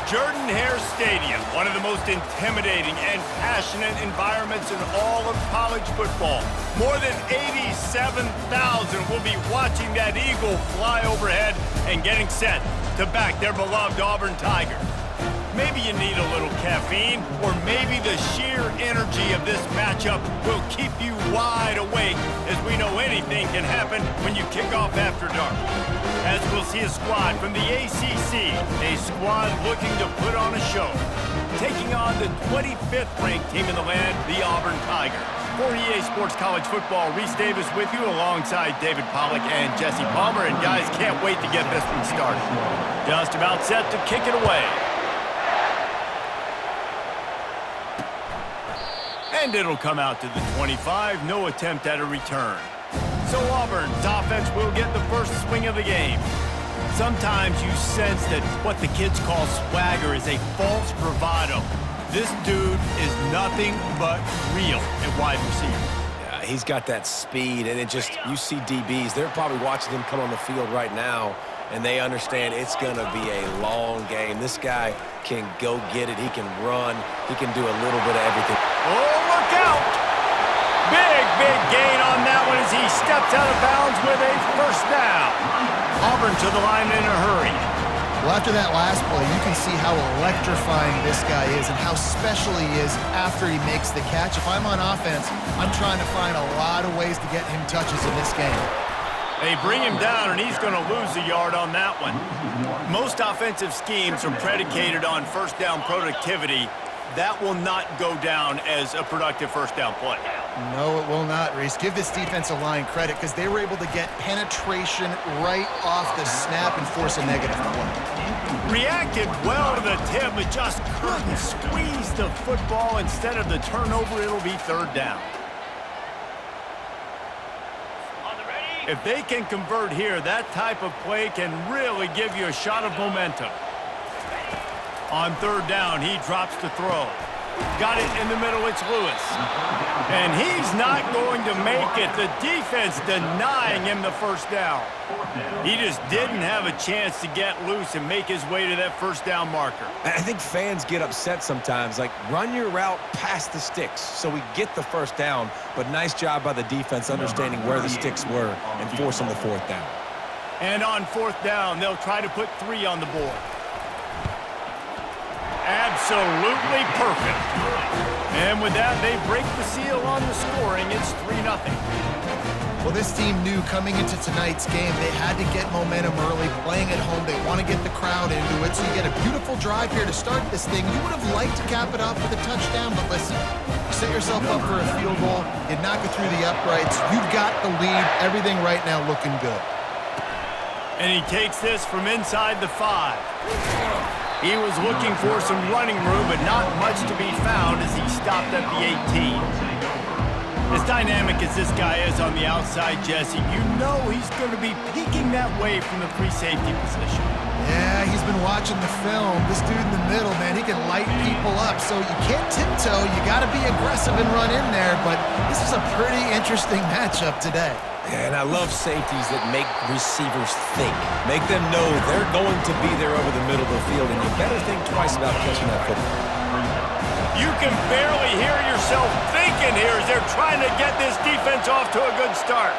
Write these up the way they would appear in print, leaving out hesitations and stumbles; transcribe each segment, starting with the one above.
Jordan-Hare Stadium, one of the most intimidating and passionate environments in all of college football. More than 87,000 will be watching that eagle fly overhead and getting set to back their beloved Auburn Tigers. Maybe you need a little caffeine, or maybe the sheer energy of this matchup will keep you wide awake, as we know anything can happen when you kick off after dark. As we'll see a squad from the ACC, a squad looking to put on a show, taking on the 25th ranked team in the land, the Auburn Tigers. For EA Sports College Football, Reese Davis with you alongside David Pollack and Jesse Palmer, and guys, can't wait to get this one started. Just about set to kick it away. And it'll come out to the 25, no attempt at a return. So Auburn's offense will get the first swing of the game. Sometimes you sense that what the kids call swagger is a false bravado. This dude is nothing but real at wide receiver. Yeah, he's got that speed, and you see DBs, they're probably watching him come on the field right now, and they understand it's going to be a long game. This guy can go get it. He can run. He can do a little bit of everything. Oh, look out! Big gain on that one as he steps out of bounds with a first down. Auburn to the line in a hurry. Well, after that last play, you can see how electrifying this guy is and how special he is after he makes the catch. If I'm on offense, I'm trying to find a lot of ways to get him touches in this game. They bring him down, and he's going to lose a yard on that one. Most offensive schemes are predicated on first down productivity. That will not go down as a productive first down play. No, it will not, Reese. Give this defensive line credit because they were able to get penetration right off the snap and force a negative play. Reacted well to the tip, but just couldn't squeeze the football. Instead of the turnover, it'll be third down. If they can convert here, that type of play can really give you a shot of momentum. On third down, he drops to throw. Got it in the middle, it's Lewis. And he's not going to make it. The defense denying him the first down. He just didn't have a chance to get loose and make his way to that first down marker. I think fans get upset sometimes, like run your route past the sticks so we get the first down, but nice job by the defense understanding where the sticks were and forcing the fourth down. And on fourth down, they'll try to put 3 on the board. Absolutely perfect. And with that, they break the seal on the scoring. It's 3-0. Well, this team knew coming into tonight's game they had to get momentum early, playing at home. They want to get the crowd into it, so you get a beautiful drive here to start this thing. You would have liked to cap it off with a touchdown, but listen, you set yourself up for a field goal, you knock it through the uprights, you've got the lead, everything right now looking good. And he takes this from inside the 5. He was looking for some running room, but not much to be found as he stopped at the 18. As dynamic as this guy is on the outside, Jesse, you know he's going to be peeking that way from the free safety position. Yeah, he's been watching the film. This dude in the middle, man, he can light people up. So you can't tiptoe. You got to be aggressive and run in there. But this is a pretty interesting matchup today. And I love safeties that make receivers think. Make them know they're going to be there over the middle of the field, and you better think twice about catching that football. You can barely hear yourself thinking here as they're trying to get this defense off to a good start.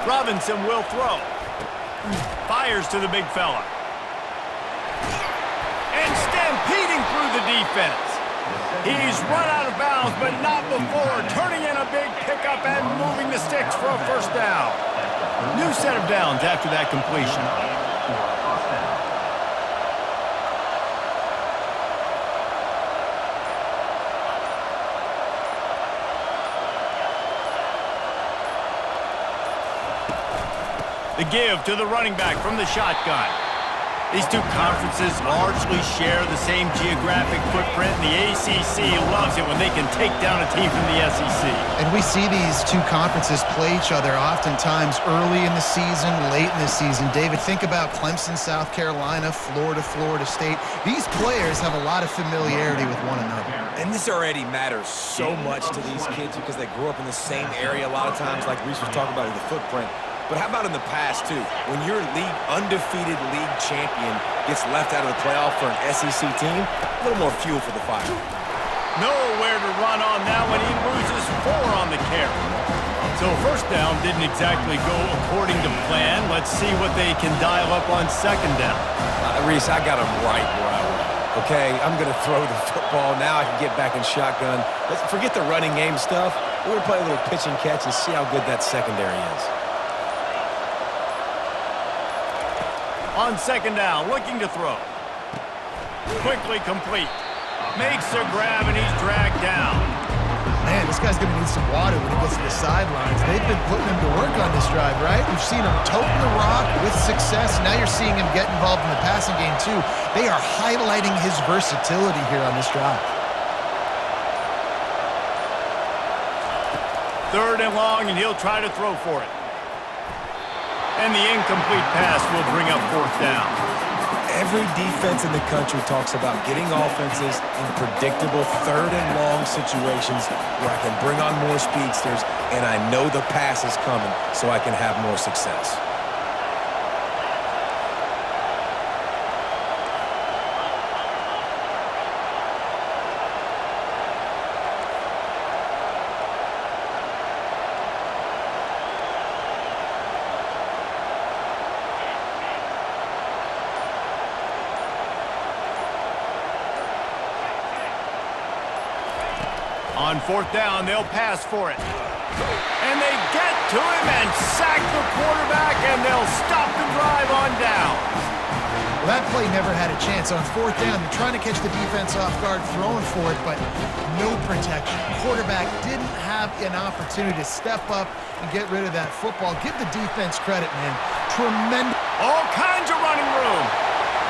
Robinson will throw. Fires to the big fella. And stampeding through the defense. He's run out of bounds, but not before turning in a big pickup and moving the sticks for a first down. New set of downs after that completion. The give to the running back from the shotgun. These two conferences largely share the same geographic footprint, and the ACC loves it when they can take down a team from the SEC. And we see these two conferences play each other oftentimes early in the season, late in the season. David, think about Clemson, South Carolina, Florida, Florida State. These players have a lot of familiarity with one another. And this already matters so much to these kids because they grew up in the same area a lot of times, like Reese was talking about with the footprint. But how about in the past, too? When your undefeated league champion gets left out of the playoff for an SEC team, a little more fuel for the fire. Nowhere to run on that when he loses 4 on the carry. So first down didn't exactly go according to plan. Let's see what they can dial up on second down. Reese, I got him right where I want. Okay, I'm going to throw the football. Now I can get back in shotgun. Let's forget the running game stuff. We're going to play a little pitch and catch and see how good that secondary is. On second down, looking to throw. Quickly complete. Makes a grab, and he's dragged down. Man, this guy's going to need some water when he gets to the sidelines. They've been putting him to work on this drive, right? We've seen him toting the rock with success. Now you're seeing him get involved in the passing game, too. They are highlighting his versatility here on this drive. Third and long, and he'll try to throw for it. And the incomplete pass will bring up fourth down. Every defense in the country talks about getting offenses in predictable third and long situations where I can bring on more speedsters and I know the pass is coming so I can have more success. On fourth down, they'll pass for it. And they get to him and sack the quarterback, and they'll stop the drive on down. Well, that play never had a chance. On fourth down, they're trying to catch the defense off guard, throwing for it, but no protection. Quarterback didn't have an opportunity to step up and get rid of that football. Give the defense credit, man. Tremendous. All kinds of running room.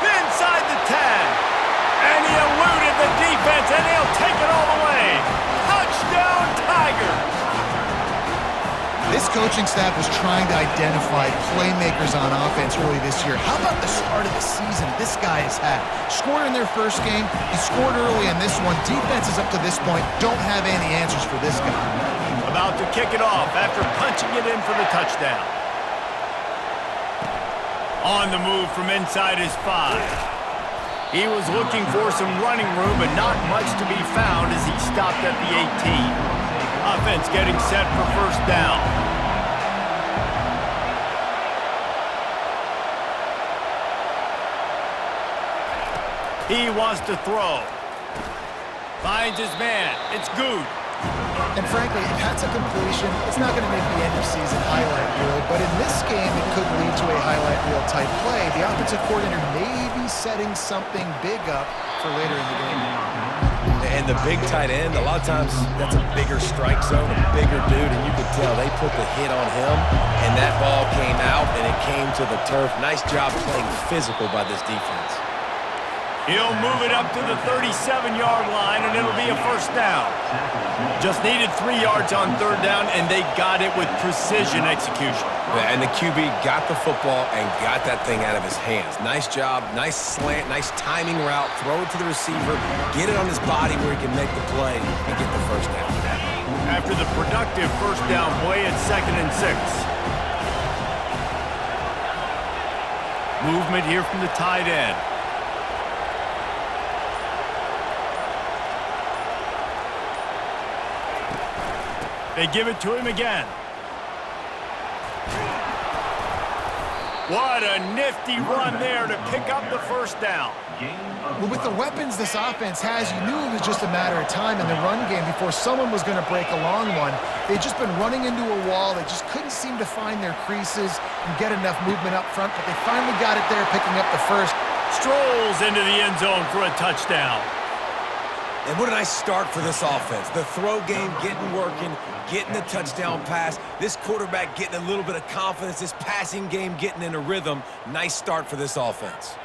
Inside the 10. And he eluded the defense, and he'll take it all the way. Touchdown, Tigers! This coaching staff was trying to identify playmakers on offense early this year. How about the start of the season this guy has had? Scored in their first game. He scored early in this one. Defenses up to this point don't have any answers for this guy. About to kick it off after punching it in for the touchdown. On the move from inside his 5. He was looking for some running room, but not much to be found as he stopped at the 18. Offense getting set for first down. He wants to throw. Finds his man. It's good. And frankly, if that's a completion, it's not going to make the end-of-season highlight reel. But in this game, it could lead to a highlight reel type play. The offensive coordinator may be setting something big up for later in the game. And the big tight end, a lot of times that's a bigger strike zone, a bigger dude, and you could tell they put the hit on him, and that ball came out, and it came to the turf. Nice job playing physical by this defense. He'll move it up to the 37-yard line, and it'll be a first down. Just needed 3 yards on third down, and they got it with precision execution. Yeah, and the QB got the football and got that thing out of his hands. Nice job, nice slant, nice timing route, throw it to the receiver, get it on his body where he can make the play and get the first down. After the productive first down play, it's 2nd and 6. Movement here from the tight end. They give it to him again. What a nifty run there to pick up the first down. Well, with the weapons this offense has, you knew it was just a matter of time in the run game before someone was going to break a long one. They'd just been running into a wall. They just couldn't seem to find their creases and get enough movement up front, but they finally got it there, picking up the first. Strolls into the end zone for a touchdown. And what a nice start for this offense. The throw game getting working, getting the touchdown pass. This quarterback getting a little bit of confidence. This passing game getting in a rhythm. Nice start for this offense.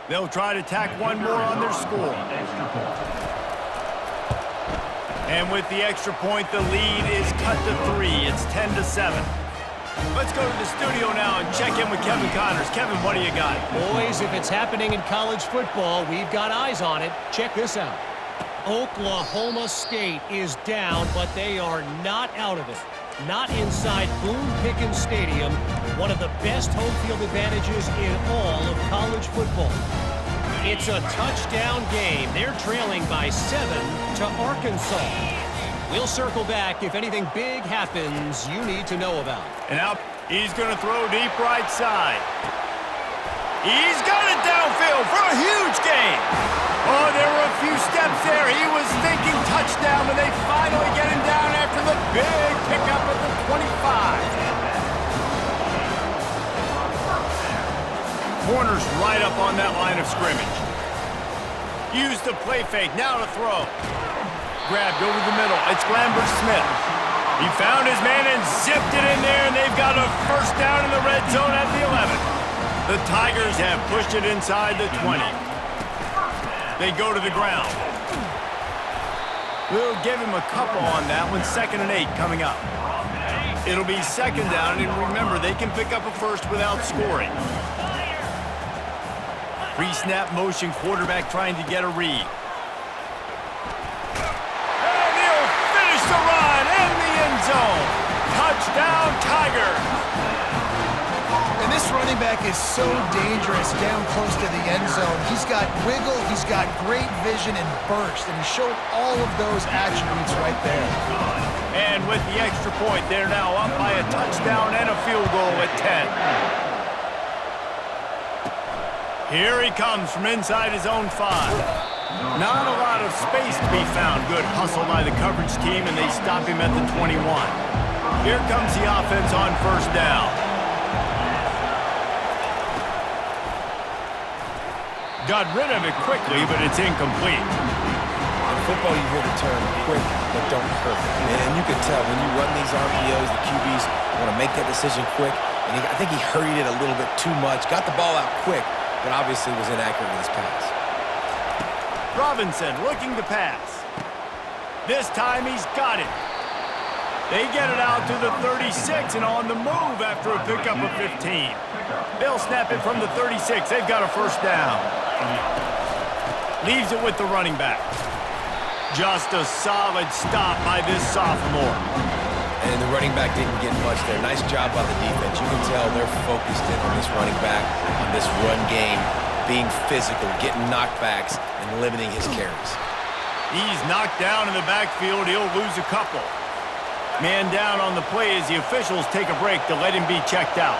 They'll try to tack one more on their score. And with the extra point, the lead is cut to 3. It's 10-7. Let's go to the studio now and check in with Kevin Connors. Kevin, what do you got? Boys, if it's happening in college football, we've got eyes on it. Check this out. Oklahoma State is down, but they are not out of it. Not inside Boone Pickens Stadium, one of the best home field advantages in all of college football. It's a touchdown game. They're trailing by 7 to Arkansas. We'll circle back if anything big happens you need to know about. And out, he's going to throw deep right side. He's got it downfield for a huge gain. Oh, there were a few steps there. He was thinking touchdown, and they finally get him down after the big pickup at the 25. Corner's right up on that line of scrimmage. Use the play fake, now to throw. Grabbed over the middle, it's Lambert Smith. He found his man and zipped it in there, and they've got a first down in the red zone at the 11. The Tigers have pushed it inside the 20. They go to the ground. We'll give him a couple on that one, 2nd and 8 coming up. It'll be 2nd down, and remember, they can pick up a first without scoring. Pre-snap motion, quarterback trying to get a read. And he'll finish the run in the end zone. Touchdown, Tigers. And this running back is so dangerous down close to the end zone. He's got wiggle, he's got great vision and burst, and he showed all of those attributes right there. And with the extra point, they're now up by a touchdown and a field goal at 10. Here he comes from inside his own 5. Not a lot of space to be found. Good hustle by the coverage team, and they stop him at the 21. Here comes the offense on first down. Got rid of it quickly, but it's incomplete. In football, you hear the term quick, but don't hurt. And you can tell when you run these RPOs, the QBs want to make that decision quick. And I think he hurried it a little bit too much. Got the ball out quick, but obviously was inaccurate with his pass. Robinson looking to pass. This time he's got it. They get it out to the 36 and on the move after a pickup of 15. They'll snap it from the 36. They've got a first down. Leaves it with the running back. Just a solid stop by this sophomore. And the running back didn't get much there. Nice job by the defense. You can tell they're focused in on this running back, on this run game, being physical, getting knockbacks, and limiting his carries. He's knocked down in the backfield. He'll lose a couple. Man down on the play as the officials take a break to let him be checked out.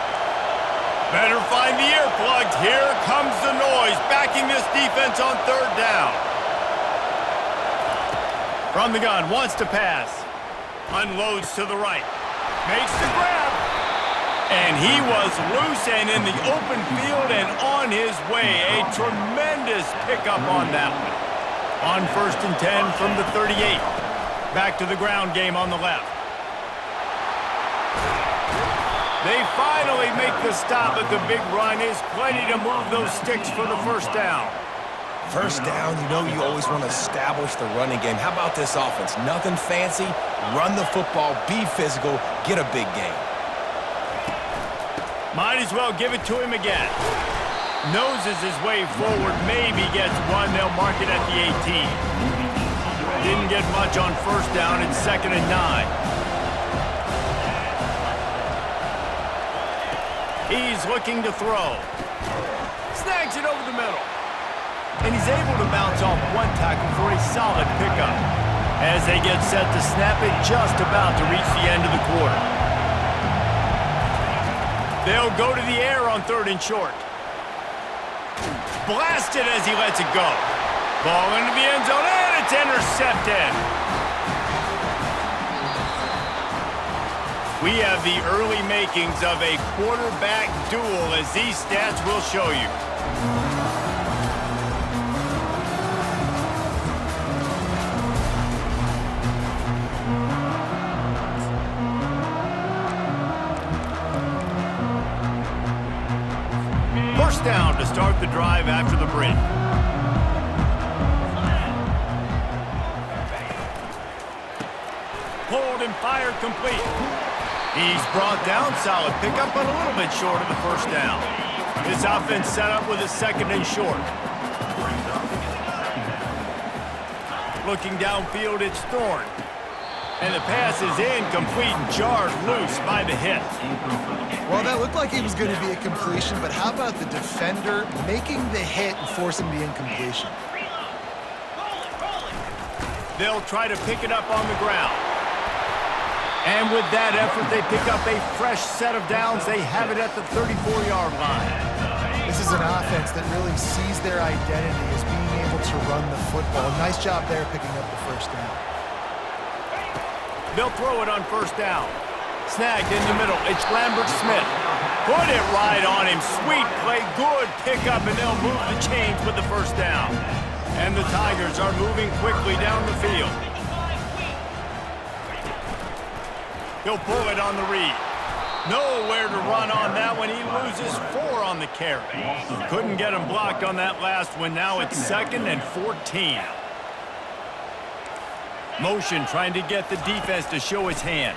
Better find the earplugs. Here comes the noise, backing this defense on 3rd down. From the gun, wants to pass. Unloads to the right. Makes the grab. And he was loose and in the open field and on his way. A tremendous pickup on that one. On 1st and 10 from the 38. Back to the ground game on the left. They finally make the stop, but the big run is plenty to move those sticks for the first down. First down, you know you always want to establish the running game. How about this offense? Nothing fancy. Run the football, be physical, get a big gain. Might as well give it to him again. Noses his way forward, maybe gets one. They'll mark it at the 18. Didn't get much on first down. It's 2nd and 9. He's looking to throw. Snags it over the middle. And he's able to bounce off one tackle for a solid pickup. As they get set to snap it, just about to reach the end of the quarter. They'll go to the air on 3rd and short. Blasted as he lets it go. Ball into the end zone, and it's intercepted. We have the early makings of a quarterback duel, as these stats will show you. down to start the drive after the break. Pulled and fired complete. He's brought down, solid pickup, but a little bit short of the first down. This offense set up with a 2nd and short. Looking downfield, it's Thorne. And the pass is incomplete and jarred loose by the hit. Well, that looked like he was going to be a completion, but how about the defender making the hit and forcing the incompletion? They'll try to pick it up on the ground. And with that effort, they pick up a fresh set of downs. They have it at the 34-yard line. This is an offense that really sees their identity as being able to run the football. Nice job there picking up the first down. They'll throw it on first down. Snagged in the middle. It's Lambert Smith. Put it right on him. Sweet play. Good pickup, and they'll move the chains with the first down. And the Tigers are moving quickly down the field. He'll pull it on the read. Nowhere to run on that one. He loses 4 on the carry. Couldn't get him blocked on that last one. Now it's 2nd and 14. Motion trying to get the defense to show his hand.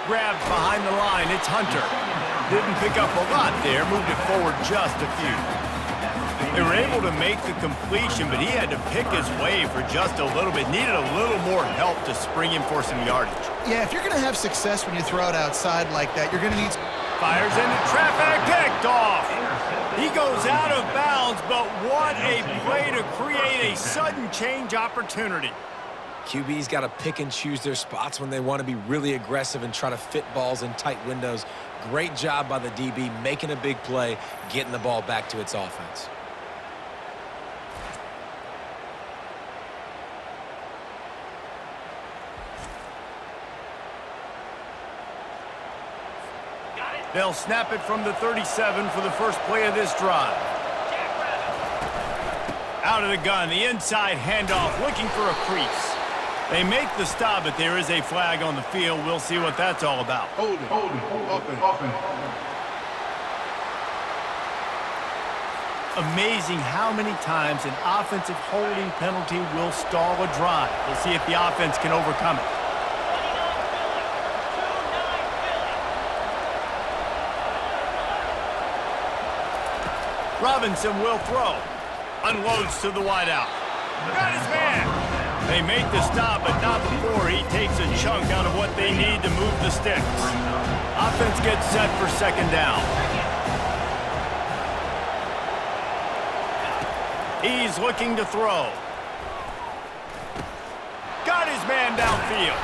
Grabbed behind the line. It's Hunter. Didn't pick up a lot there. Moved it forward just a few. They were able to make the completion, but he had to pick his way for just a little bit. Needed a little more help to spring him for some yardage. Yeah, if you're going to have success when you throw it outside like that, you're going to need... Fires into traffic, picked off. He goes out of bounds, but what a play to create a sudden change opportunity. QB's got to pick and choose their spots when they want to be really aggressive and try to fit balls in tight windows. Great job by the DB making a big play, getting the ball back to its offense. They'll snap it from the 37 for the first play of this drive. Out of the gun, the inside handoff, looking for a crease. They make the stop, but there is a flag on the field. We'll see what that's all about. Hold it, open. Amazing how many times an offensive holding penalty will stall a drive. We'll see if the offense can overcome it. Robinson will throw. Unloads to the wideout. Got his man. They make the stop, but not before he takes a chunk out of what they need to move the sticks. Offense gets set for 2nd down. He's looking to throw. Got his man downfield.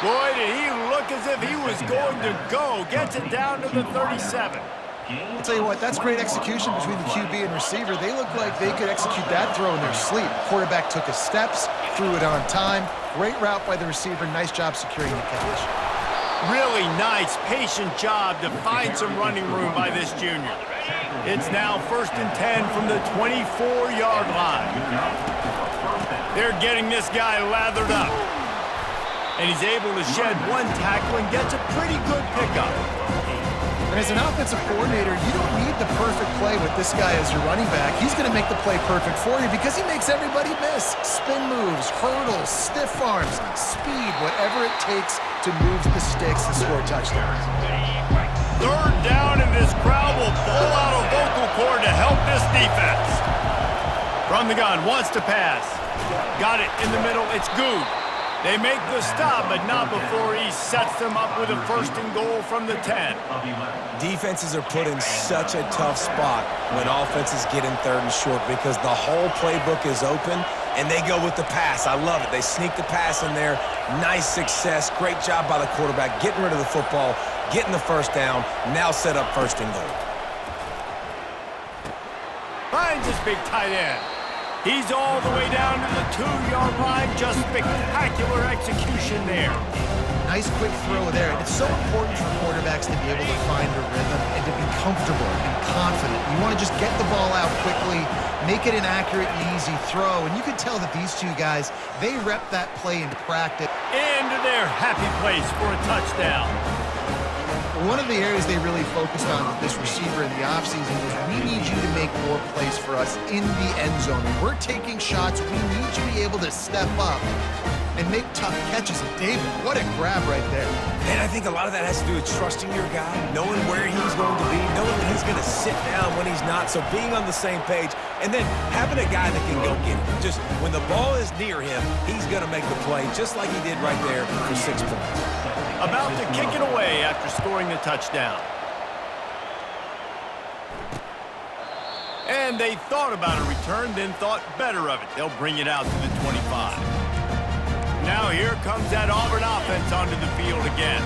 Boy, did he look as if he was going to go. Gets it down to the 37. I'll tell you what, that's great execution between the QB and receiver. They look like they could execute that throw in their sleep. Quarterback took his steps, threw it on time. Great route by the receiver. Nice job securing the catch. Really nice, patient job to find some running room by this junior. It's now 1st and 10 from the 24-yard line. They're getting this guy lathered up. And he's able to shed 1 tackle and gets a pretty good pickup. And as an offensive coordinator, you don't need the perfect play with this guy as your running back. He's going to make the play perfect for you because he makes everybody miss. Spin moves, hurdles, stiff arms, speed, whatever it takes to move the sticks and score touchdowns. 3rd down, and this crowd will pull out a vocal cord to help this defense. From the gun, wants to pass. Got it in the middle, it's Good. They make the stop, but not before he sets them up with a 1st and goal from the 10. Defenses are put in such a tough spot when offenses get in 3rd and short because the whole playbook is open and they go with the pass. I love it. They sneak the pass in there. Nice success. Great job by the quarterback getting rid of the football, getting the 1st down, now set up 1st and goal. Finds his big tight end. He's all the way down to the 2-yard line. Just spectacular execution there. Nice quick throw there. And it's so important for quarterbacks to be able to find a rhythm and to be comfortable and confident. You want to just get the ball out quickly, make it an accurate and easy throw. And you can tell that these two guys, they rep that play in practice. Into their happy place for a touchdown. One of the areas they really focused on with this receiver in the offseason was we need you to make more plays for us in the end zone. When we're taking shots, we need you to be able to step up and make tough catches. And David, what a grab right there. And I think a lot of that has to do with trusting your guy, knowing where he's going to be, knowing that he's going to sit down when he's not. So being on the same page, and then having a guy that can go get it. Just when the ball is near him, he's going to make the play just like he did right there for 6 points. About to kick it away after scoring the touchdown. And they thought about a return, then thought better of it. They'll bring it out to the 25. Now here comes that Auburn offense onto the field again.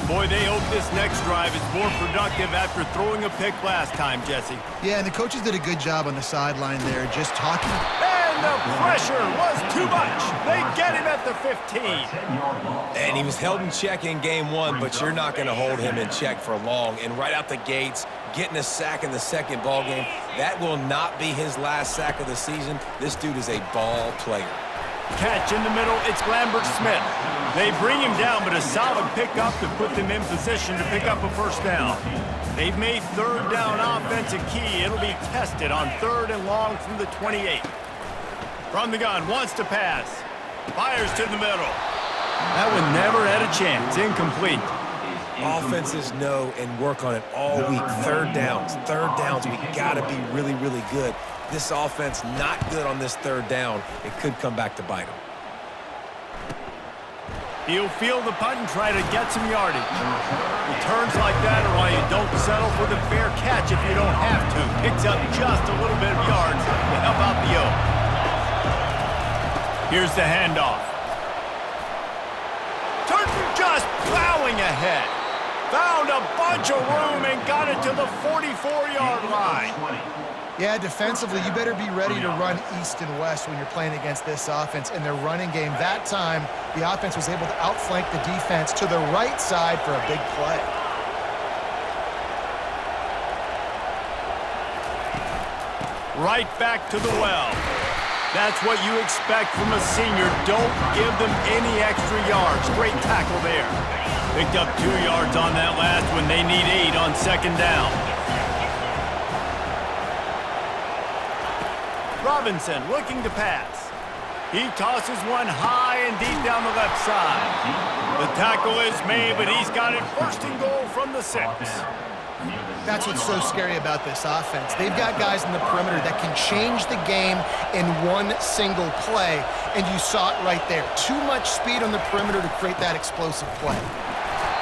Boy, they hope this next drive is more productive after throwing a pick last time, Jesse. Yeah, and the coaches did a good job on the sideline there, just talking. And the pressure was too much. They get him at the 15. And he was held in check in game 1, but you're not going to hold him in check for long. And right out the gates, getting a sack in the second ball game, that will not be his last sack of the season. This dude is a ball player. Catch in the middle, it's Lambert-Smith. They bring him down, but a solid pickup to put them in position to pick up a first down. They've made third down offense a key. It'll be tested on 3rd and long from the 28. From the gun, wants to pass. Fires to the middle. That one never had a chance. Incomplete. Offenses know and work on it all week. Third downs. We got to be really, really good. This offense not good on this 3rd down. It could come back to bite him. He'll field the punt and try to get some yardage. Returns like that are why you don't settle for the fair catch if you don't have to. Picks up just a little bit of yards to help out the O. Here's the handoff. Turton just plowing ahead. Found a bunch of room and got it to the 44-yard line. Yeah, defensively, you better be ready to run east and west when you're playing against this offense. In their running game, that time, the offense was able to outflank the defense to the right side for a big play. Right back to the well. That's what you expect from a senior. Don't give them any extra yards. Great tackle there. Picked up 2 yards on that last one. They need 8 on 2nd down. Robinson looking to pass. He tosses one high and deep down the left side. The tackle is made, but he's got it 1st and goal from the 6. That's what's so scary about this offense. They've got guys in the perimeter that can change the game in one single play, and you saw it right there. Too much speed on the perimeter to create that explosive play.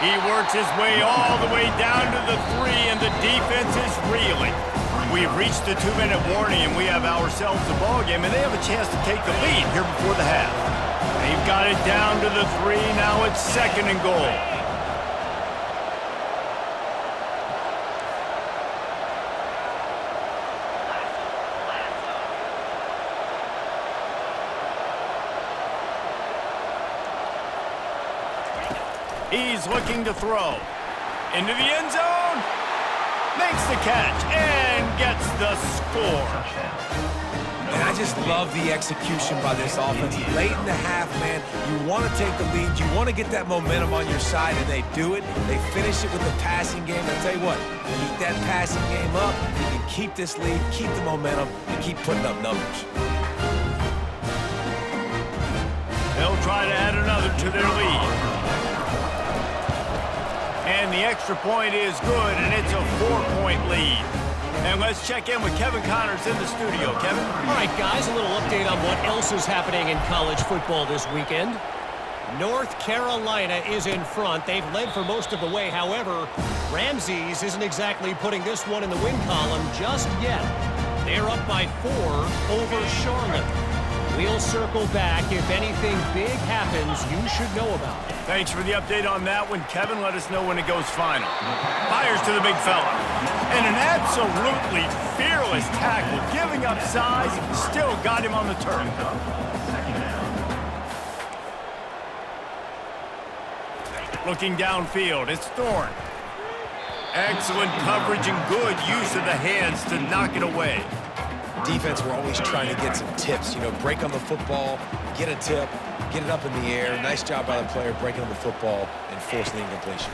He works his way all the way down to the 3, and the defense is reeling. We've reached the 2-minute warning, and we have ourselves a ball game, and they have a chance to take the lead here before the half. They've got it down to the 3. Now it's 2nd and goal. He's looking to throw. Into the end zone. Makes the catch and gets the score. And I just love the execution by this offense. Late in the half, man, you want to take the lead. You want to get that momentum on your side, and they do it. They finish it with the passing game. I'll tell you what, keep that passing game up. You can keep this lead, keep the momentum, and keep putting up numbers. They'll try to add another to their lead. And the extra point is good, and it's a 4-point lead. And let's check in with Kevin Connors in the studio. Kevin? All right, guys, a little update on what else is happening in college football this weekend. North Carolina is in front. They've led for most of the way. However, Ramses isn't exactly putting this one in the win column just yet. They're up by 4 over Charlotte. We'll circle back. If anything big happens, you should know about it. Thanks for the update on that one, Kevin. Let us know when it goes final. Fires to the big fella. And an absolutely fearless tackle. Giving up size, still got him on the turf. Looking downfield, it's Thorne. Excellent coverage and good use of the hands to knock it away. Defense, we're always trying to get some tips. You know, break on the football, get a tip, get it up in the air. Nice job by the player breaking on the football and forcing the incompletion.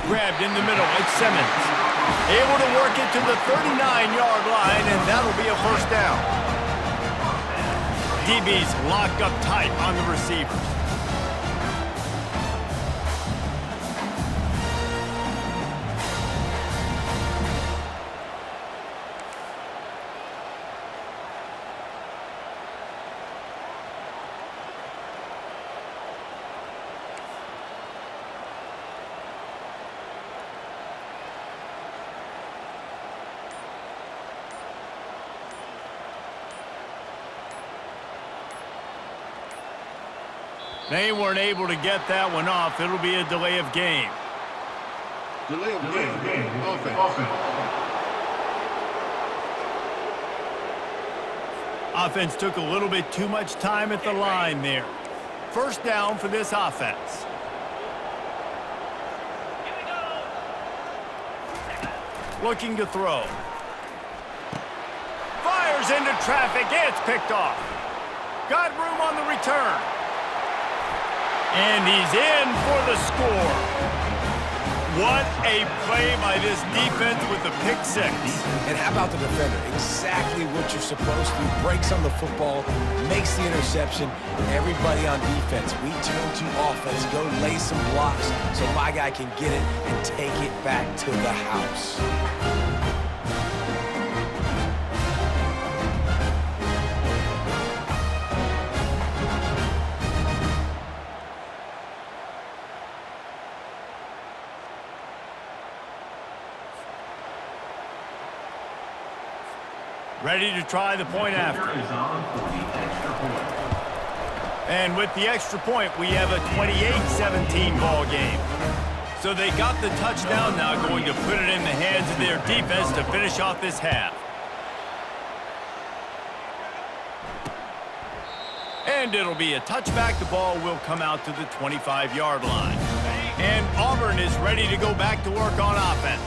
Grabbed in the middle. It's Simmons. Able to work it to the 39-yard line, and that'll be a first down. DB's locked up tight on the receivers. They weren't able to get that one off. It'll be a delay of game. Delay of game. Offense. Offense took a little bit too much time at the line there. First down for this offense. Looking to throw. Fires into traffic. It's picked off. Got room on the return. And he's in for the score. What a play by this defense with the pick six. And how about the defender? Exactly what you're supposed to. Breaks on the football, makes the interception. Everybody on defense, we turn to offense. Go lay some blocks so my guy can get it and take it back to the house. Ready to try the point after. And with the extra point, we have a 28-17 ball game. So they got the touchdown now, going to put it in the hands of their defense to finish off this half. And it'll be a touchback. The ball will come out to the 25-yard line. And Auburn is ready to go back to work on offense.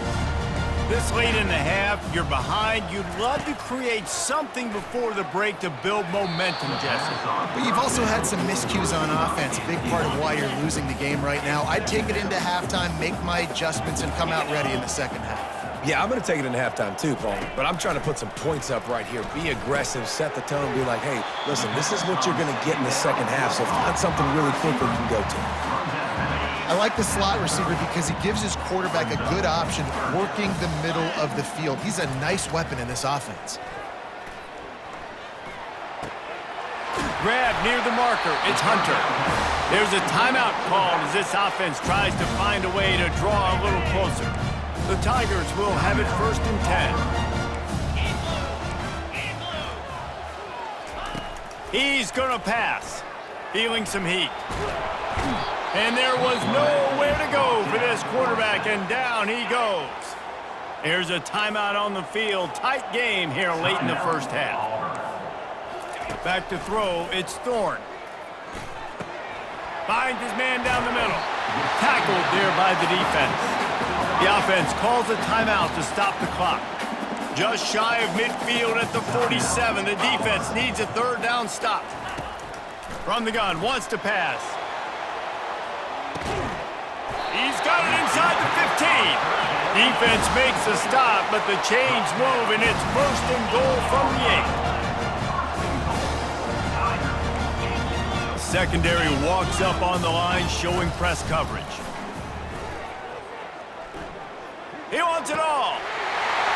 This late in the half, you're behind. You'd love to create something before the break to build momentum, Jesse. But you've also had some miscues on offense, a big part of why you're losing the game right now. I'd take it into halftime, make my adjustments, and come out ready in the second half. Yeah, I'm going to take it into halftime too, Paul. But I'm trying to put some points up right here. Be aggressive, set the tone, be like, hey, listen, this is what you're going to get in the second half, so find something really quick that you can go to. I like the slot receiver because he gives his quarterback a good option working the middle of the field. He's a nice weapon in this offense. Grab near the marker. It's Hunter. There's a timeout called as this offense tries to find a way to draw a little closer. The Tigers will have it 1st and 10. He's going to pass. Feeling some heat. And there was nowhere to go for this quarterback, and down he goes. There's a timeout on the field. Tight game here late in the first half. Back to throw, it's Thorne. Finds his man down the middle. Tackled there by the defense. The offense calls a timeout to stop the clock. Just shy of midfield at the 47. The defense needs a 3rd down stop. From the gun, wants to pass. He's got it inside the 15. Defense makes a stop, but the chains move, and it's 1st and goal from the 8. Secondary walks up on the line, showing press coverage. He wants it all.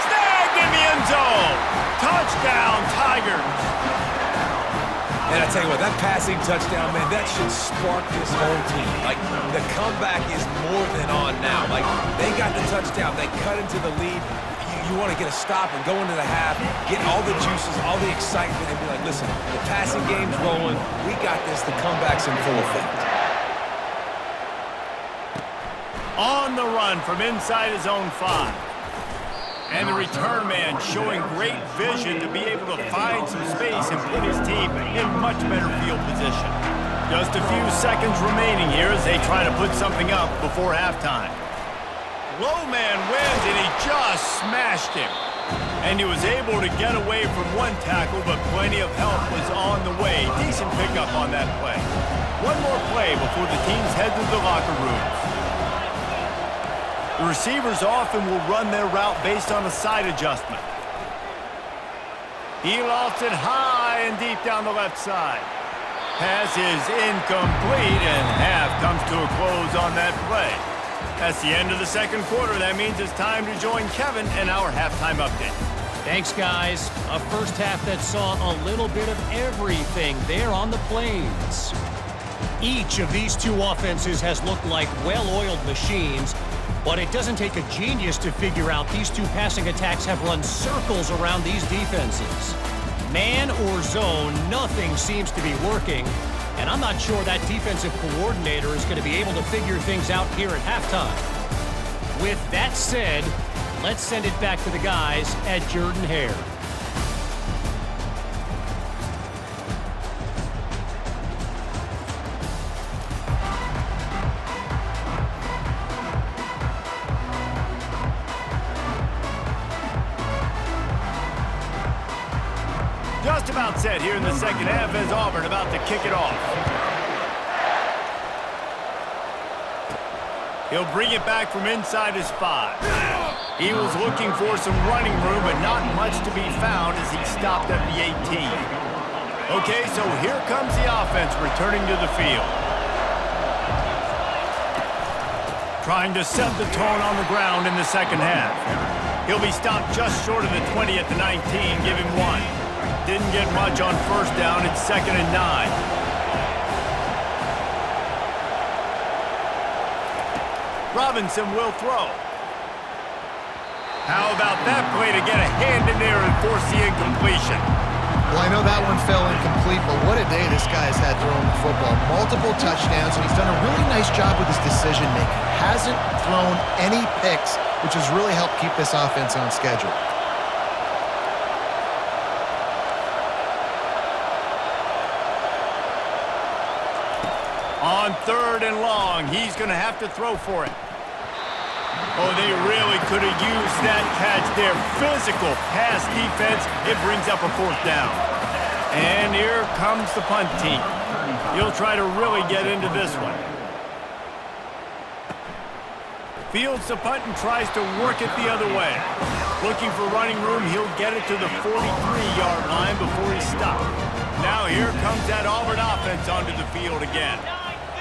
Snagged in the end zone. Touchdown, Tigers. And I tell you what, that passing touchdown, man, that should spark this whole team. Like, the comeback is more than on now. Like, they got the touchdown. They cut into the lead. You want to get a stop and go into the half, get all the juices, all the excitement, and be like, listen, the passing game's rolling. We got this. The comeback's in full effect. On the run from inside his own 5. And the return man showing great vision to be able to find some space and put his team in much better field position. Just a few seconds remaining here as they try to put something up before halftime. Low man wins, and he just smashed him. And he was able to get away from one tackle, but plenty of help was on the way. Decent pickup on that play. One more play before the teams head to the locker rooms. The receivers often will run their route based on a side adjustment. He lofts it high and deep down the left side. Pass is incomplete, and half comes to a close on that play. That's the end of the second quarter. That means it's time to join Kevin and our halftime update. Thanks, guys. A first half that saw a little bit of everything there on the plains. Each of these two offenses has looked like well-oiled machines, but it doesn't take a genius to figure out these two passing attacks have run circles around these defenses. Man or zone, nothing seems to be working, and I'm not sure that defensive coordinator is going to be able to figure things out here at halftime. With that said, let's send it back to the guys at Jordan-Hare. Just about set here in the second half as Auburn about to kick it off. He'll bring it back from inside his 5. He was looking for some running room, but not much to be found as he stopped at the 18. Okay, so here comes the offense returning to the field. Trying to set the tone on the ground in the second half. He'll be stopped just short of the 20 at the 19, give him 1. Didn't get much on first down. It's 2nd and 9. Robinson will throw. How about that play to get a hand in there and force the incompletion? Well, I know that one fell incomplete, but what a day this guy's had throwing the football. Multiple touchdowns, and he's done a really nice job with his decision-making. Hasn't thrown any picks, which has really helped keep this offense on schedule. On 3rd and long, he's going to have to throw for it. Oh, they really could have used that catch there. Physical pass defense. It brings up a 4th down. And here comes the punt team. He'll try to really get into this one. Fields the punt and tries to work it the other way. Looking for running room, he'll get it to the 43-yard line before he's stopped. Now here comes that Auburn offense onto the field again.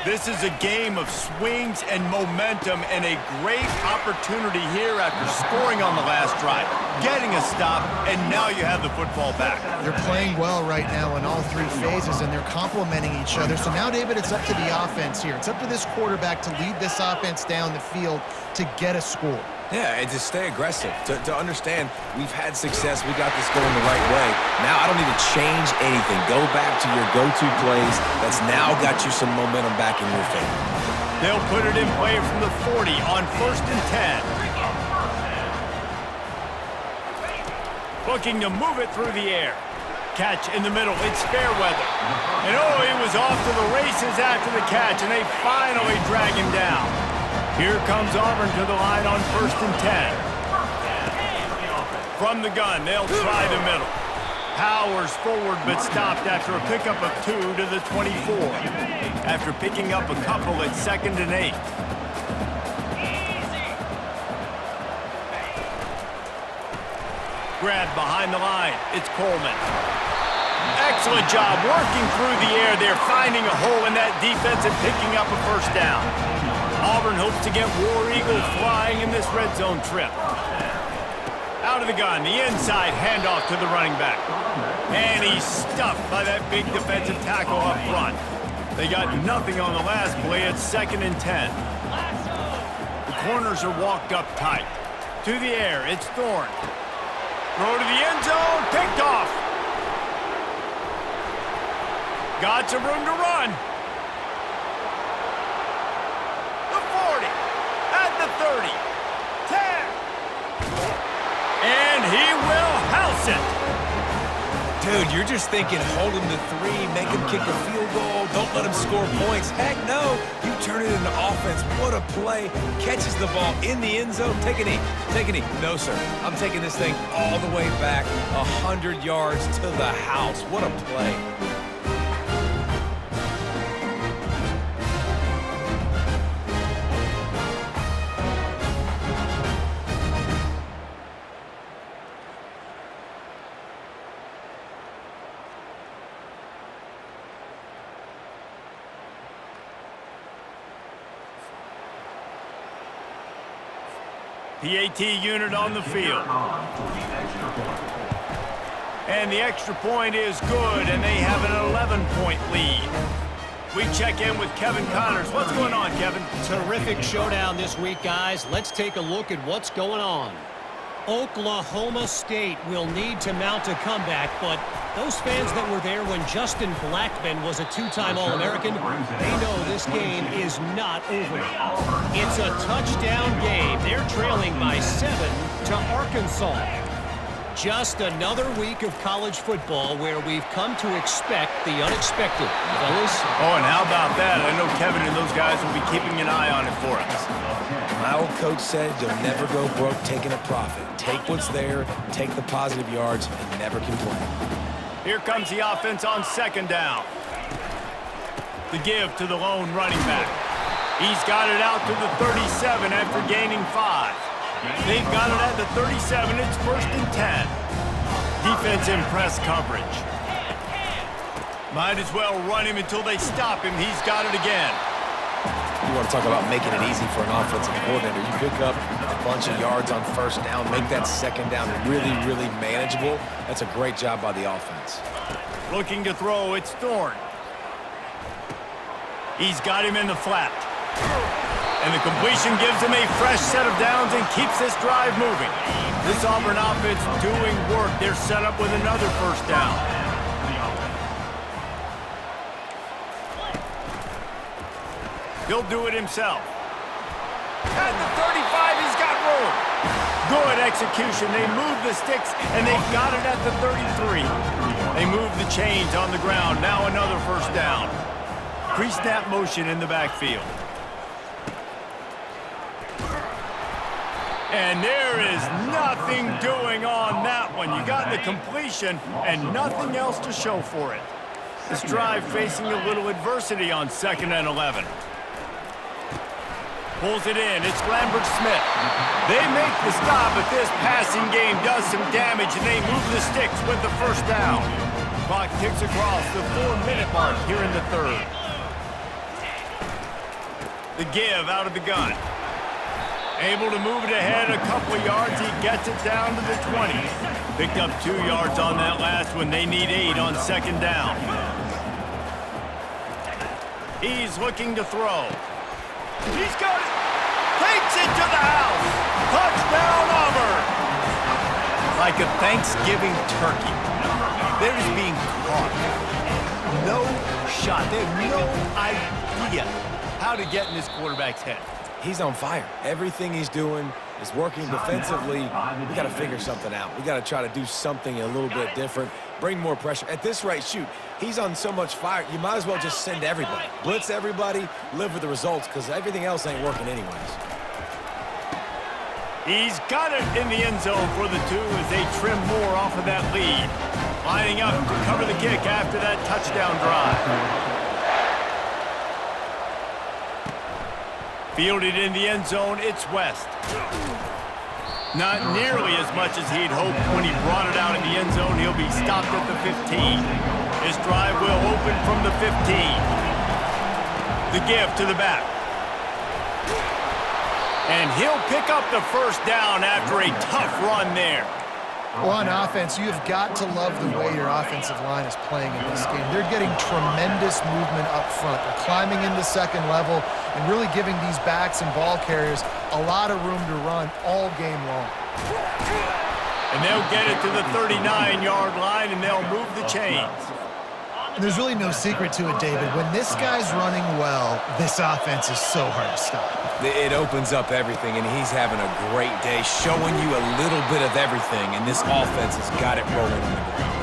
This is a game of swings and momentum, and a great opportunity here after scoring on the last drive, getting a stop, and now you have the football back. They're playing well right now in all 3 phases, and they're complementing each other. So now, David, it's up to the offense here. It's up to this quarterback to lead this offense down the field to get a score. Yeah, and to stay aggressive, to understand we've had success, we got this going the right way. Now I don't need to change anything. Go back to your go-to plays. That's now got you some momentum back in your favor. They'll put it in play from the 40 on 1st and 10. Looking to move it through the air. Catch in the middle. It's Fairweather. And oh, he was off to the races after the catch, and they finally drag him down. Here comes Auburn to the line on 1st and 10. From the gun, they'll try the middle. Powers forward, but stopped after a pickup of 2 to the 24. After picking up a couple at 2nd and 8. Grab behind the line. It's Coleman. Excellent job working through the air there, finding a hole in that defense and picking up a 1st down. Auburn hopes to get War Eagle flying in this red zone trip. Out of the gun, the inside handoff to the running back. And he's stuffed by that big defensive tackle up front. They got nothing on the last play. It's 2nd and 10. The corners are walked up tight. To the air, it's Thorne. Throw to the end zone, picked off. Got some room to run. The 40, at the 30, 10. And he will house it. Dude, you're just thinking hold him to 3, make him kick a field goal, don't let him score points. Heck no, you turn it into offense. What a play. Catches the ball in the end zone. Take a knee. Take a knee. No, sir. I'm taking this thing all the way back 100 yards to the house. What a play. PAT unit on the field. And the extra point is good, and they have an 11-point lead. We check in with Kevin Connors. What's going on, Kevin? Terrific showdown this week, guys. Let's take a look at what's going on. Oklahoma State will need to mount a comeback, but those fans that were there when Justin Blackmon was a two-time All-American, they know this game is not over. It's a touchdown game. They're trailing by 7 to Arkansas. Just another week of college football where we've come to expect the unexpected, fellas. Oh, and how about that? I know Kevin and those guys will be keeping an eye on it for us. My old coach said you'll never go broke taking a profit. Take what's there, take the positive yards, and never complain. Here comes the offense on second down. The give to the lone running back. He's got it out to the 37 after gaining 5. They've got it at the 37. It's 1st and 10. Defense in press coverage. Might as well run him until they stop him. He's got it again. You want to talk about making it easy for an offensive coordinator. You pick up a bunch of yards on first down, make that second down really, really manageable. That's a great job by the offense. Looking to throw, it's Thorne. He's got him in the flat. And the completion gives him a fresh set of downs and keeps this drive moving. This Auburn offense doing work. They're set up with another first down. He'll do it himself. At the 35, he's got room. Good execution. They move the sticks, and they've got it at the 33. They move the chains on the ground. Now another first down. Pre-snap motion in the backfield. And there is nothing doing on that one. You got the completion and nothing else to show for it. This drive facing a little adversity on 2nd and 11. Pulls it in. It's Lambert-Smith. They make the stop, but this passing game does some damage, and they move the sticks with the first down. Clock ticks across the 4-minute mark here in the 3rd. The give out of the gun. Able to move it ahead a couple of yards. He gets it down to the 20. Picked up 2 yards on that last one. They need 8 on 2nd down. He's looking to throw. He's got it. Takes it to the house. Touchdown, Auburn. Like a Thanksgiving turkey. They're just being caught. No shot. They have no idea how to get in this quarterback's head. He's on fire. Everything he's doing is working defensively. We got to figure something out. We got to try to do something a little bit different, bring more pressure. At this rate, shoot, he's on so much fire, you might as well just send everybody. Blitz everybody, live with the results, because everything else ain't working anyways. He's got it in the end zone for the 2 as they trim more off of that lead. Lining up to cover the kick after that touchdown drive. Fielded in the end zone, it's West. Not nearly as much as he'd hoped when he brought it out in the end zone. He'll be stopped at the 15. His drive will open from the 15. The give to the back. And he'll pick up the first down after a tough run there. Well, on offense, you've got to love the way your offensive line is playing in this game. They're getting tremendous movement up front. They're climbing into second level and really giving these backs and ball carriers a lot of room to run all game long. And they'll get it to the 39-yard line, and they'll move the chains. And there's really no secret to it, David. When this guy's running well, this offense is so hard to stop. It opens up everything, and he's having a great day, showing you a little bit of everything, and this offense has got it rolling on the ground.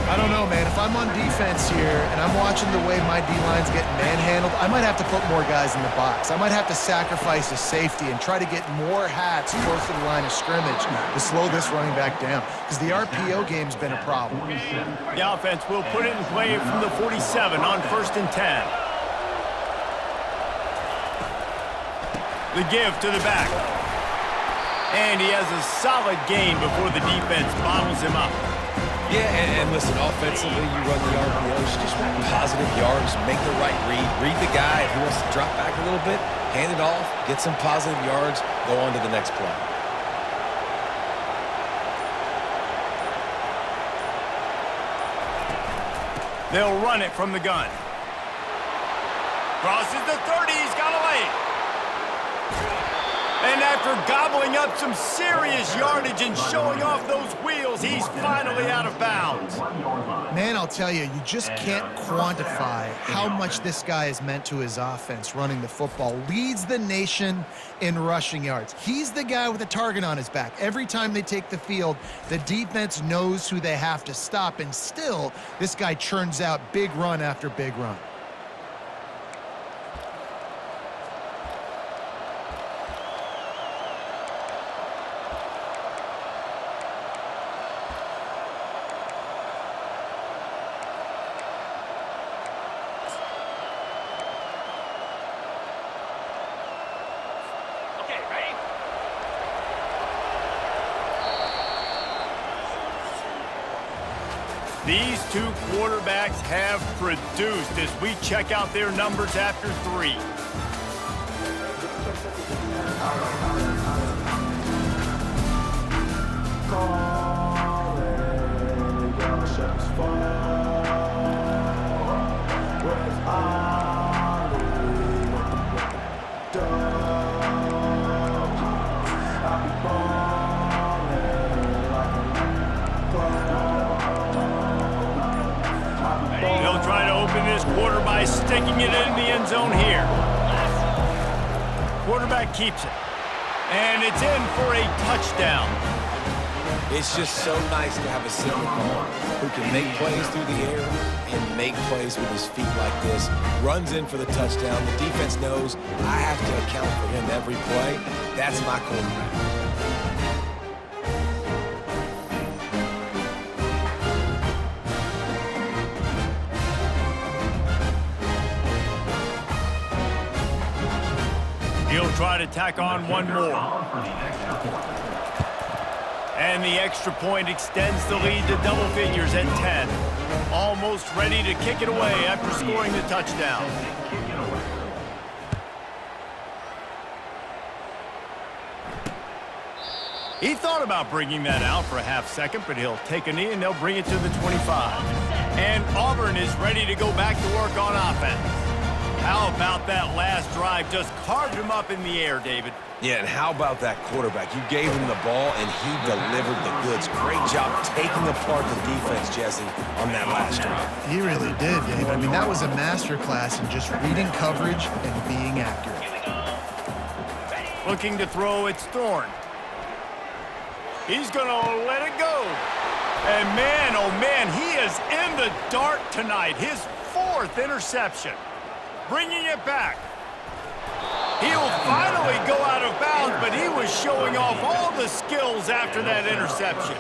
I don't know, man. If I'm on defense here and I'm watching the way my D-line's getting manhandled, I might have to put more guys in the box. I might have to sacrifice a safety and try to get more hats close to the line of scrimmage to slow this running back down, because the RPO game's been a problem. The offense will put it in play from the 47 on 1st and 10. The give to the back. And he has a solid gain before the defense bottles him up. Yeah, and listen, offensively, you run the RPOs, just positive yards, make the right read the guy. If he wants to drop back a little bit, hand it off, get some positive yards, go on to the next play. They'll run it from the gun. Crosses the 30, he's got away. And after gobbling up some serious yardage and showing off those wheels, he's finally out of bounds. Man, I'll tell you, you just can't quantify how much this guy has meant to his offense running the football. Leads the nation in rushing yards. He's the guy with a target on his back. Every time they take the field, the defense knows who they have to stop, and still, this guy churns out big run after big run. These two quarterbacks have produced as we check out their numbers after 3. Quarter by sticking it in the end zone here. Quarterback keeps it. And it's in for a touchdown. It's just so nice to have a center ball who can make plays through the air and make plays with his feet like this. Runs in for the touchdown. The defense knows I have to account for him every play. That's my quarterback. He'll try to tack on one more. And the extra point extends the lead to double figures at 10. Almost ready to kick it away after scoring the touchdown. He thought about bringing that out for a half second, but he'll take a knee and they'll bring it to the 25. And Auburn is ready to go back to work on offense. How about that last drive? Just carved him up in the air, David. Yeah, and how about that quarterback? You gave him the ball, and he delivered the goods. Great job taking apart the defense, Jesse, on that last drive. He really did, Dave. I mean, that was a masterclass in just reading coverage and being accurate. Looking to throw, it's Thorne. He's going to let it go. And man, oh man, he is in the dark tonight. His 4th interception. Bringing it back. He'll finally go out of bounds, but he was showing off all the skills after that interception.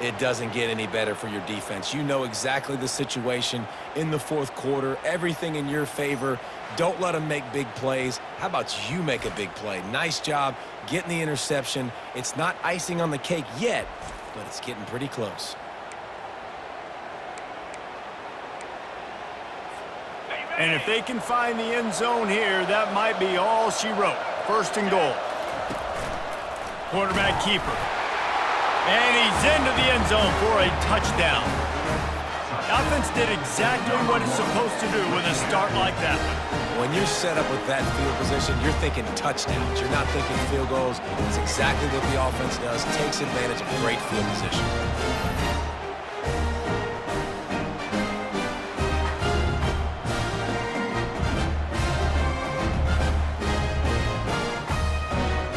It doesn't get any better for your defense. You know exactly the situation in the 4th quarter. Everything in your favor. Don't let them make big plays. How about you make a big play? Nice job getting the interception. It's not icing on the cake yet, but it's getting pretty close. And if they can find the end zone here, that might be all she wrote. 1st and goal. Quarterback keeper. And he's into the end zone for a touchdown. The offense did exactly what it's supposed to do with a start like that. When you're set up with that field position, you're thinking touchdowns. You're not thinking field goals. It's exactly what the offense does. Takes advantage of great field position.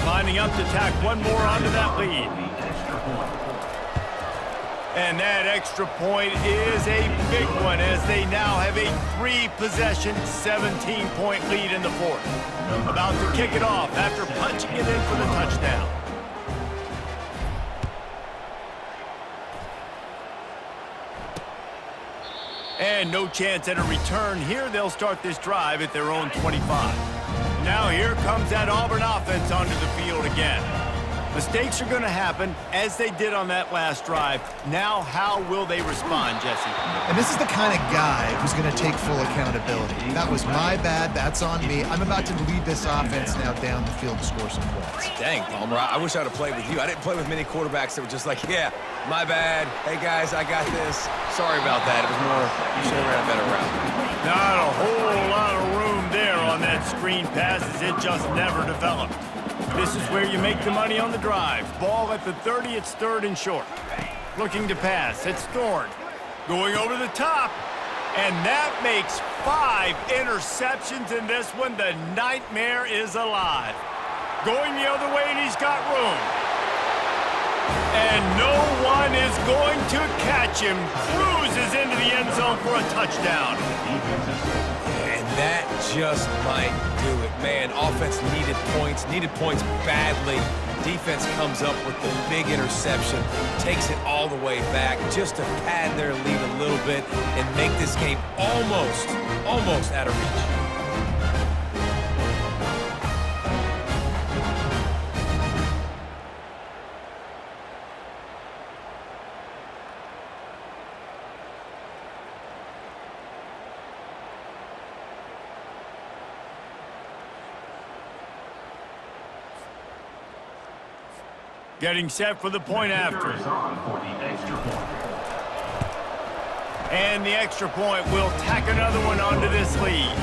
Lining up to tack one more onto that lead. And that extra point is a big one as they now have a 3-possession, 17-point lead in the 4th. About to kick it off after punching it in for the touchdown. And no chance at a return here. They'll start this drive at their own 25. Now here comes that Auburn offense onto the field again. Mistakes are going to happen, as they did on that last drive. Now, how will they respond, Jesse? And this is the kind of guy who's going to take full accountability. That was my bad. That's on me. I'm about to lead this offense now down the field to score some points. Dang, Palmer, I wish I'd have played with you. I didn't play with many quarterbacks that were just like, yeah, my bad. Hey, guys, I got this. Sorry about that. It was more, you should have ran a better route. Not a whole lot of room there on that screen pass, as it just never developed. This is where you make the money on the drive. Ball at the 30, it's 3rd and short. Looking to pass, it's Thorne. Going over the top, and that makes 5 interceptions in this one. The nightmare is alive. Going the other way, and he's got room. And no one is going to catch him. Cruises into the end zone for a touchdown. And that just might do it. Man, offense needed points badly. Defense comes up with the big interception, takes it all the way back just to pad their lead a little bit and make this game almost out of reach. Getting set for the point after. And the extra point will tack another one onto this lead.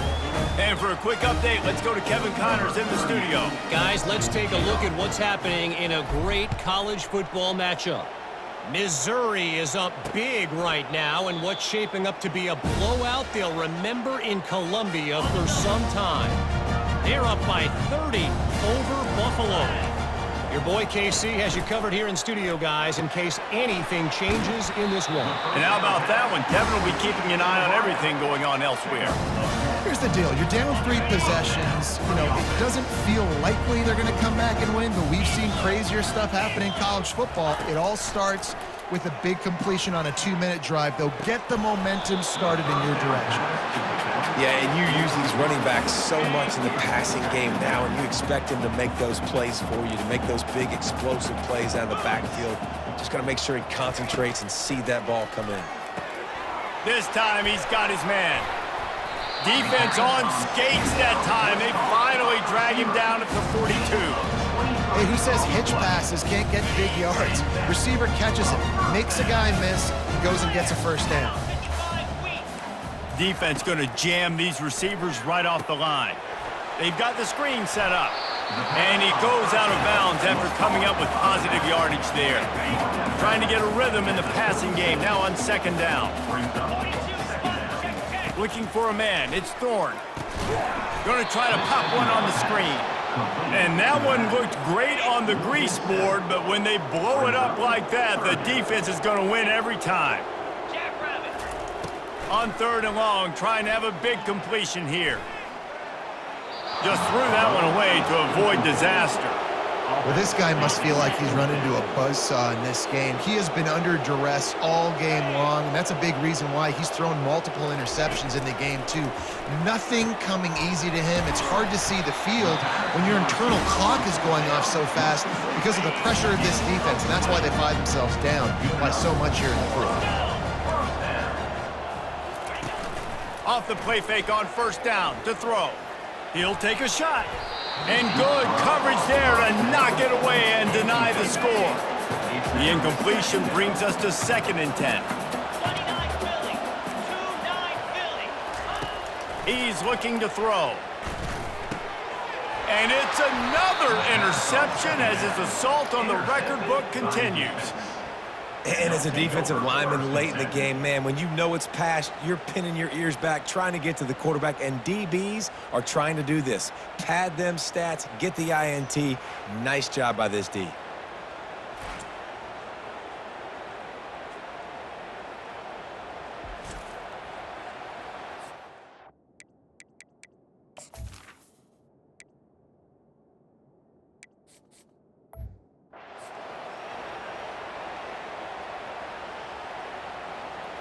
And for a quick update, let's go to Kevin Connors in the studio. Guys, let's take a look at what's happening in a great college football matchup. Missouri is up big right now in what's shaping up to be a blowout they'll remember in Columbia for some time. They're up by 30 over Buffalo. Your boy KC has you covered here in studio, guys, in case anything changes in this one. And how about that one? Kevin will be keeping an eye on everything going on elsewhere. Here's the deal. You're down 3 possessions. You know, it doesn't feel likely they're going to come back and win, but we've seen crazier stuff happen in college football. It all starts with a big completion on a 2-minute drive. They'll get the momentum started in your direction. Yeah, and you use these running backs so much in the passing game now, and you expect them to make those plays for you, to make those big explosive plays out of the backfield. Just got to make sure he concentrates and see that ball come in. This time he's got his man. Defense on skates that time. They finally drag him down at the 42. Hey, who says hitch passes can't get big yards? Receiver catches it, makes a guy miss, and goes and gets a first down. Defense going to jam these receivers right off the line. They've got the screen set up. And he goes out of bounds after coming up with positive yardage there. Trying to get a rhythm in the passing game, now on 2nd down. Looking for a man, it's Thorne. Going to try to pop one on the screen. And that one looked great on the grease board, but when they blow it up like that, the defense is going to win every time. On 3rd and long, trying to have a big completion here. Just threw that one away to avoid disaster. Well, this guy must feel like he's run into a buzzsaw in this game. He has been under duress all game long, and that's a big reason why he's thrown multiple interceptions in the game, too. Nothing coming easy to him. It's hard to see the field when your internal clock is going off so fast because of the pressure of this defense, and that's why they find themselves down by so much here in the 4th. Off the play fake on 1st down to throw. He'll take a shot. And good coverage there to knock it away and deny the score. The incompletion brings us to 2nd and 10. He's looking to throw. And it's another interception as his assault on the record book continues. And as a defensive lineman late in the game, man, when you know it's past, you're pinning your ears back, trying to get to the quarterback, and DBs are trying to do this. Pad them stats, get the INT. Nice job by this D.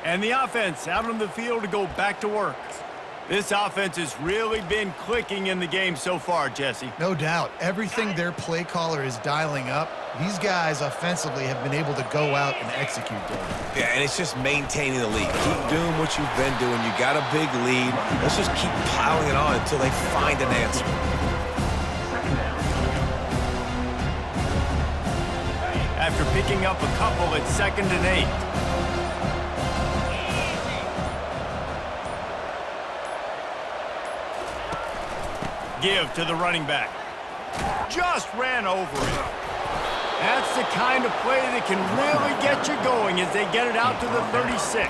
And the offense out on the field to go back to work. This offense has really been clicking in the game so far, Jesse. No doubt. Everything their play caller is dialing up, these guys offensively have been able to go out and execute them. Yeah, and it's just maintaining the lead. Keep doing what you've been doing. You got a big lead. Let's just keep piling it on until they find an answer. After picking up a couple at 2nd and 8. Give to the running back. Just ran over it. That's the kind of play that can really get you going as they get it out to the 36.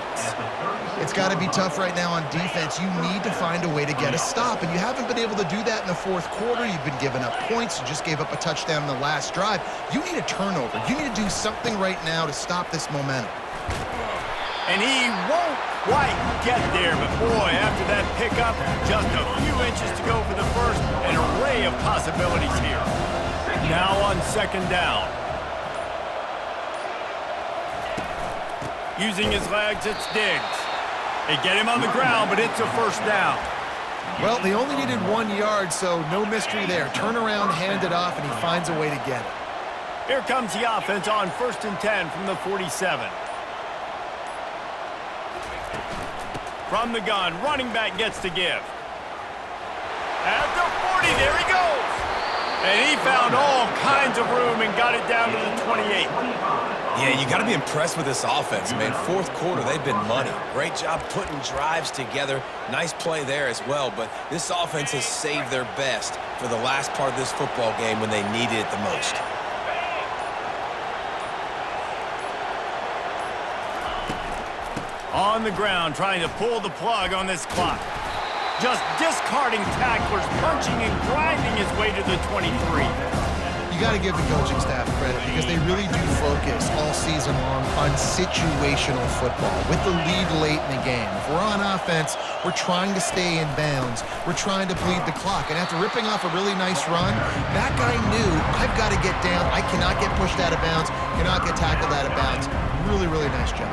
It's got to be tough right now on defense. You need to find a way to get a stop, and you haven't been able to do that in the 4th quarter. You've been giving up points. You just gave up a touchdown in the last drive. You need a turnover. You need to do something right now to stop this momentum. And he won't quite get there, but boy, after that pickup, just a few inches to go for the first. An array of possibilities here. Now on 2nd down. Using his legs, it's Diggs. They get him on the ground, but it's a 1st down. Well, they only needed 1 yard, so no mystery there. Turn around, hand it off, and he finds a way to get it. Here comes the offense on 1st and 10 from the 47. From the gun, running back gets to give. At the 40, there he goes. And he found all kinds of room and got it down to the 28. Yeah, you got to be impressed with this offense, man. 4th quarter, they've been money. Great job putting drives together. Nice play there as well, but this offense has saved their best for the last part of this football game when they needed it the most. On the ground, trying to pull the plug on this clock. Just discarding tacklers, punching and grinding his way to the 23. You got to give the coaching staff credit because they really do focus all season long on situational football with the lead late in the game. If we're on offense, we're trying to stay in bounds. We're trying to bleed the clock. And after ripping off a really nice run, that guy knew, I've got to get down. I cannot get pushed out of bounds, cannot get tackled out of bounds. Really, really nice job.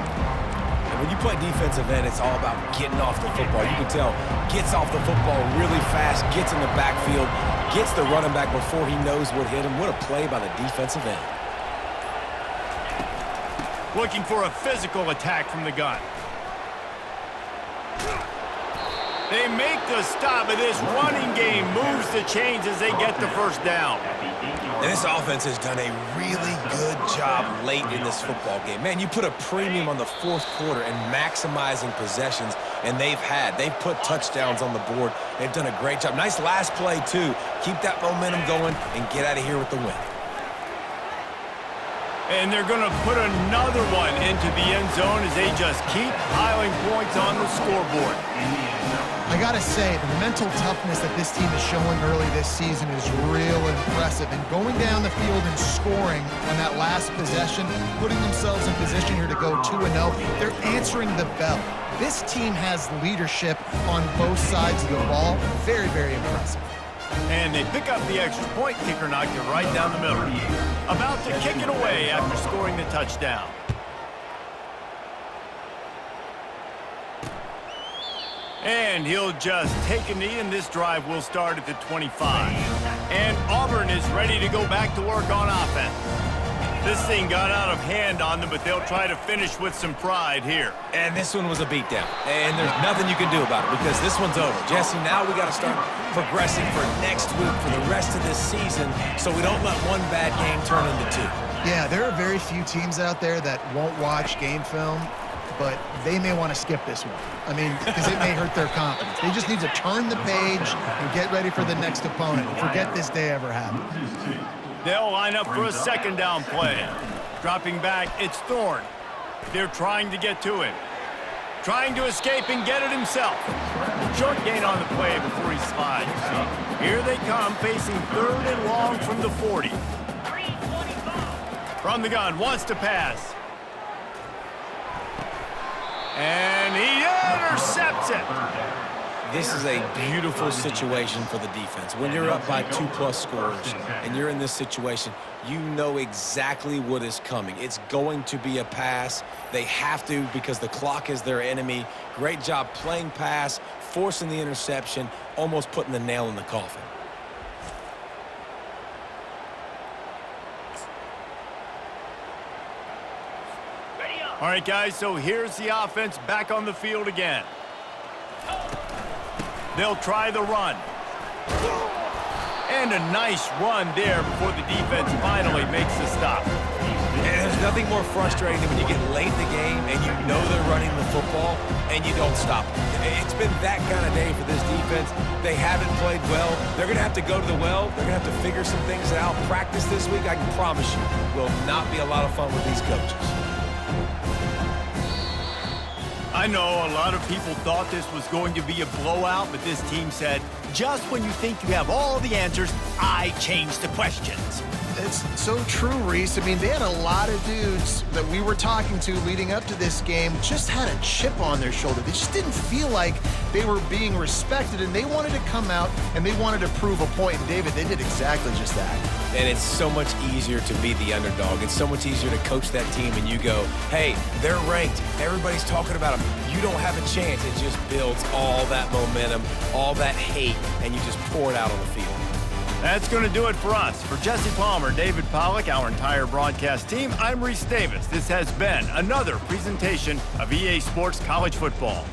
When you play defensive end, it's all about getting off the football. You can tell, gets off the football really fast, gets in the backfield, gets the running back before he knows what hit him. What a play by the defensive end. Looking for a physical attack from the gun. They make the stop, but this running game moves the chains as they get the 1st down. And this offense has done a really good job late in this football game. Man, you put a premium on the 4th quarter and maximizing possessions, and they've put touchdowns on the board. They've done a great job. Nice last play, too. Keep that momentum going and get out of here with the win. And they're going to put another one into the end zone as they just keep piling points on the scoreboard. I gotta say, the mental toughness that this team is showing early this season is real impressive. And going down the field and scoring on that last possession, putting themselves in position here to go 2-0, they're answering the bell. This team has leadership on both sides of the ball. Very, very impressive. And they pick up the extra point. Kicker knocked it right down the middle. About to kick it away after scoring the touchdown. And he'll just take a knee, and this drive will start at the 25. And Auburn is ready to go back to work on offense. This thing got out of hand on them, but they'll try to finish with some pride here. And this one was a beatdown. And there's nothing you can do about it because this one's over. Jesse, now we got to start progressing for next week for the rest of this season so we don't let one bad game turn into 2. Yeah, there are very few teams out there that won't watch game film, but they may want to skip this one. I mean, because it may hurt their confidence. They just need to turn the page and get ready for the next opponent. Forget this day ever happened. They'll line up for a 2nd down play. Dropping back, it's Thorne. They're trying to get to him. Trying to escape and get it himself. Short gain on the play before he slides. Here they come, facing 3rd and long from the 40. From the gun, wants to pass. And he intercepts it. This is a beautiful situation for the defense. When you're up by 2+ scores and you're in this situation, you know exactly what is coming. It's going to be a pass. They have to because the clock is their enemy. Great job playing pass, forcing the interception, almost putting the nail in the coffin. All right, guys, so here's the offense back on the field again. They'll try the run. And a nice run there before the defense finally makes the stop. And there's nothing more frustrating than when you get late in the game and you know they're running the football and you don't stop them. It's been that kind of day for this defense. They haven't played well. They're going to have to go to the well. They're going to have to figure some things out. Practice this week, I can promise you, will not be a lot of fun with these coaches. I know a lot of people thought this was going to be a blowout, but this team said, just when you think you have all the answers, I change the questions. It's so true, Reese. I mean, they had a lot of dudes that we were talking to leading up to this game just had a chip on their shoulder. They just didn't feel like they were being respected, and they wanted to come out and they wanted to prove a point. And, David, they did exactly just that. And it's so much easier to be the underdog. It's so much easier to coach that team and you go, hey, they're ranked. Everybody's talking about them. You don't have a chance. It just builds all that momentum, all that hate, and you just pour it out on the field. That's going to do it for us. For Jesse Palmer, David Pollack, our entire broadcast team, I'm Reese Davis. This has been another presentation of EA Sports College Football.